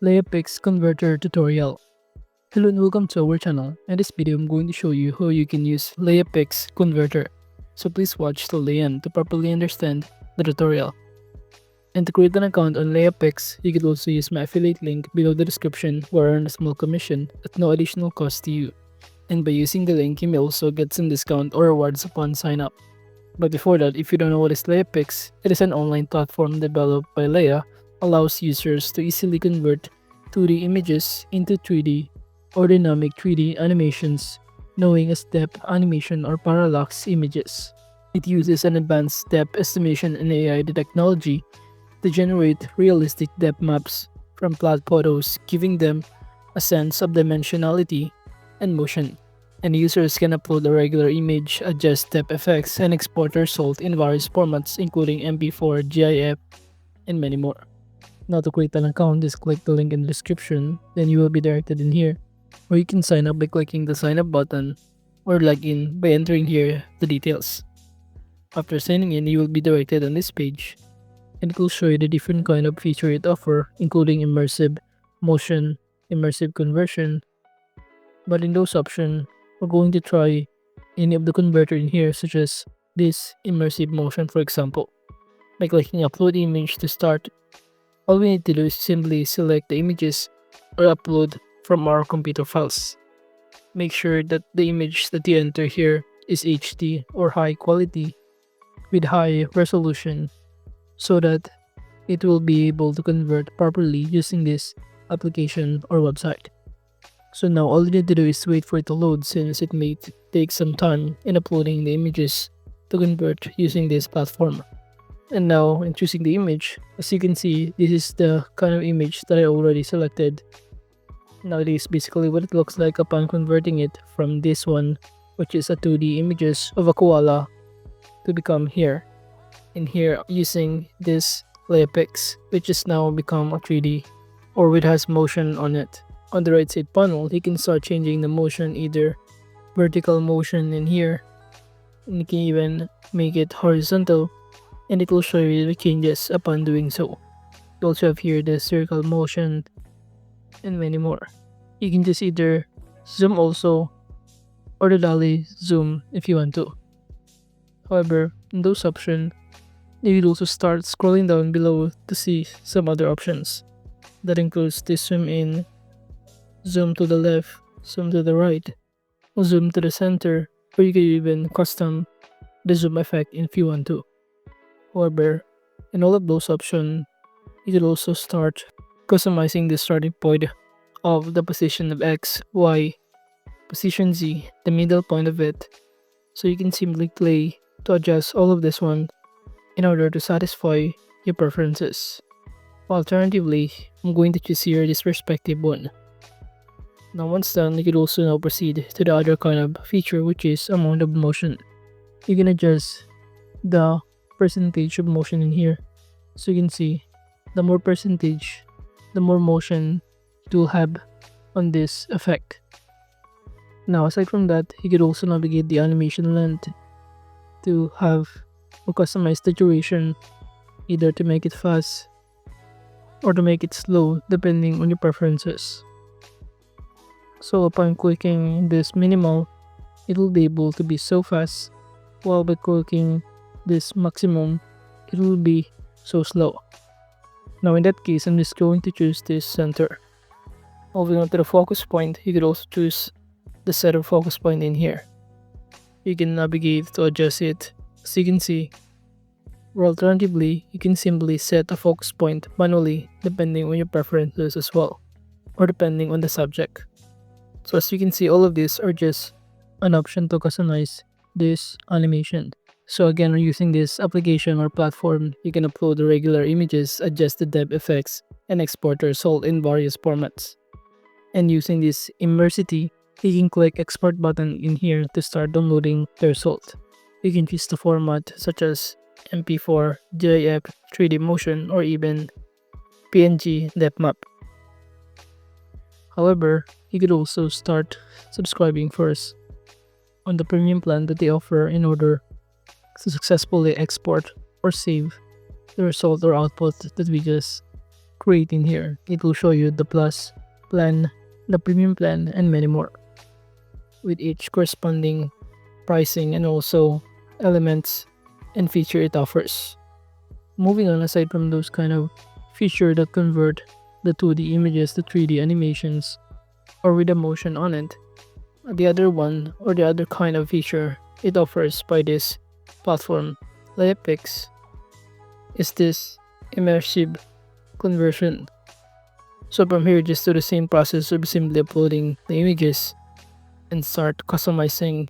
LeiaPix Converter tutorial. Hello and welcome to our channel. In this video, I'm going to show you how you can use LeiaPix Converter. So please watch till the end to properly understand the tutorial. And to create an account on LeiaPix, you could also use my affiliate link below the description where I earn a small commission at no additional cost to you. And by using the link, you may also get some discount or rewards upon sign up. But before that, if you don't know what is LeiaPix, it is an online platform developed by Leia, allows users to easily convert 2D images into 3D or dynamic 3D animations, knowing as depth animation or parallax images. It uses an advanced depth estimation and AI technology to generate realistic depth maps from flat photos, giving them a sense of dimensionality and motion. And users can upload a regular image, adjust depth effects, and export the result in various formats including MP4, GIF, and many more. Now to create an account, just click the link in the description, then you will be directed in here, or you can sign up by clicking the sign up button, or log in by entering here the details. After signing in, you will be directed on this page, and it will show you the different kind of feature it offers, including immersive, motion, immersive conversion. But in those options, we're going to try any of the converter in here, such as this immersive motion, for example. By clicking upload image to start, all we need to do is simply select the images or upload from our computer files. Make sure that the image that you enter here is HD or high quality with high resolution so that it will be able to convert properly using this application or website. So now all you need to do is wait for it to load, since it may take some time in uploading the images to convert using this platform. And now in choosing the image, as you can see, this is the kind of image that I already selected. Now this is basically what it looks like upon converting it from this one, which is a 2D images of a koala, to become here. And here using this LeiaPix, which is now become a 3D or which has motion on it. On the right side panel, you can start changing the motion, either vertical motion in here, and you can even make it horizontal, and it will show you the changes upon doing so. You also have here the circle motion and many more. You can just either zoom also or the dolly zoom if you want to. However, in those options, you can also start scrolling down below to see some other options. That includes the zoom in, zoom to the left, zoom to the right, zoom to the center, or you can even custom the zoom effect if you want to. However, in all of those options, you can also start customizing the starting point of the position of X, Y, position Z, the middle point of it. So you can simply play to adjust all of this one in order to satisfy your preferences. Alternatively, I'm going to choose here this respective one. Now once done, you can also now proceed to the other kind of feature, which is amount of motion. You can adjust the percentage of motion in here. So you can see the more percentage, the more motion it will have on this effect. Now aside from that, you could also navigate the animation length to have or customize the duration, either to make it fast or to make it slow depending on your preferences. So upon clicking this minimal, it will be able to be so fast, while by clicking this maximum, it will be so slow. Now in that case, I'm just going to choose this center. Moving on to the focus point, you could also choose the center focus point in here. You can navigate to adjust it, as you can see, or alternatively, you can simply set a focus point manually depending on your preferences as well, or depending on the subject. So as you can see, all of these are just an option to customize this animation. So again, using this application or platform, you can upload the regular images, adjust the depth effects, and export the result in various formats. And using this Immersity, you can click export button in here to start downloading the result. You can choose the format such as MP4, GIF, 3D motion, or even PNG depth map. However, you could also start subscribing first on the premium plan that they offer in order to successfully export or save the result or output that we just create in here. It will show you the plus plan, the premium plan, and many more, with each corresponding pricing and also elements and feature it offers. Moving on, aside from those kind of feature that convert the 2D images to 3D animations or with a motion on it, the other one or the other kind of feature it offers by this platform, LeiaPix, is this immersive conversion. So from here, just do the same process of simply uploading the images and start customizing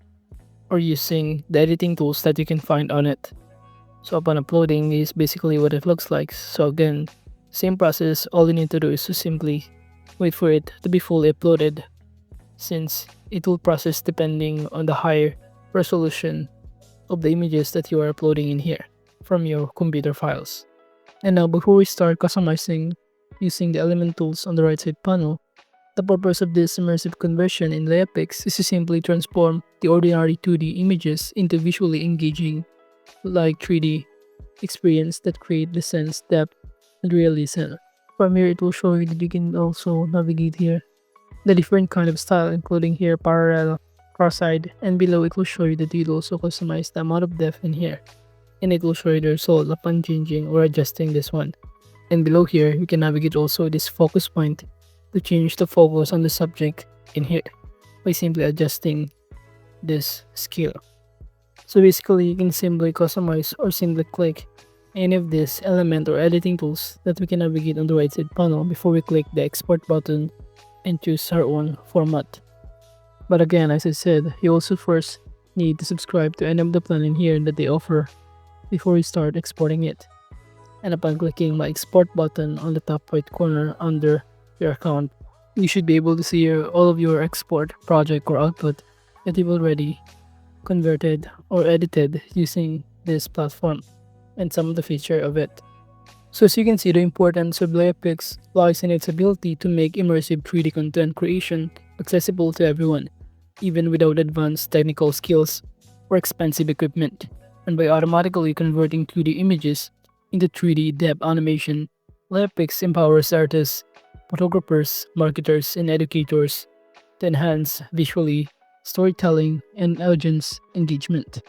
or using the editing tools that you can find on it. So upon uploading is basically what it looks like. So again, same process, all you need to do is to simply wait for it to be fully uploaded, since it will process depending on the higher resolution of the images that you are uploading in here from your computer files. And now before we start customizing using the element tools on the right side panel, the purpose of this immersive conversion in LeiaPix is to simply transform the ordinary 2D images into visually engaging, like 3D experience that create the sense, depth, and realism. From here, it will show you that you can also navigate here the different kind of style, including here parallel, cross-eyed, and below it will show you that you will also customize the amount of depth in here, and it will show you the result upon changing or adjusting this one. And below here, you can navigate also this focus point to change the focus on the subject in here by simply adjusting this scale. So basically, you can simply customize or simply click any of these element or editing tools that we can navigate on the right side panel before we click the export button and choose our own format. But again, as I said, you also first need to subscribe to any of the plan in here that they offer before you start exporting it. And upon clicking my export button on the top right corner under your account, you should be able to see all of your export project or output that you've already converted or edited using this platform and some of the feature of it. So as you can see, the importance of LeiaPix lies in its ability to make immersive 3D content creation accessible to everyone, even without advanced technical skills or expensive equipment. And by automatically converting 2D images into 3D depth animation, LeiaPix empowers artists, photographers, marketers, and educators to enhance visually storytelling and audience engagement.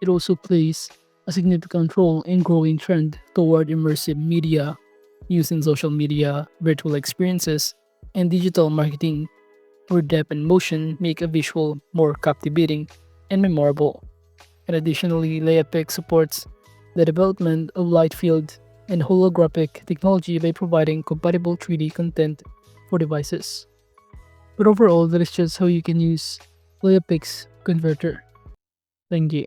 It also plays a significant role in growing trend toward immersive media using social media, virtual experiences, and digital marketing, where depth and motion make a visual more captivating and memorable. And additionally, LeiaPix supports the development of Lightfield and holographic technology by providing compatible 3D content for devices. But overall, that is just how you can use LeiaPix Converter. Thank you.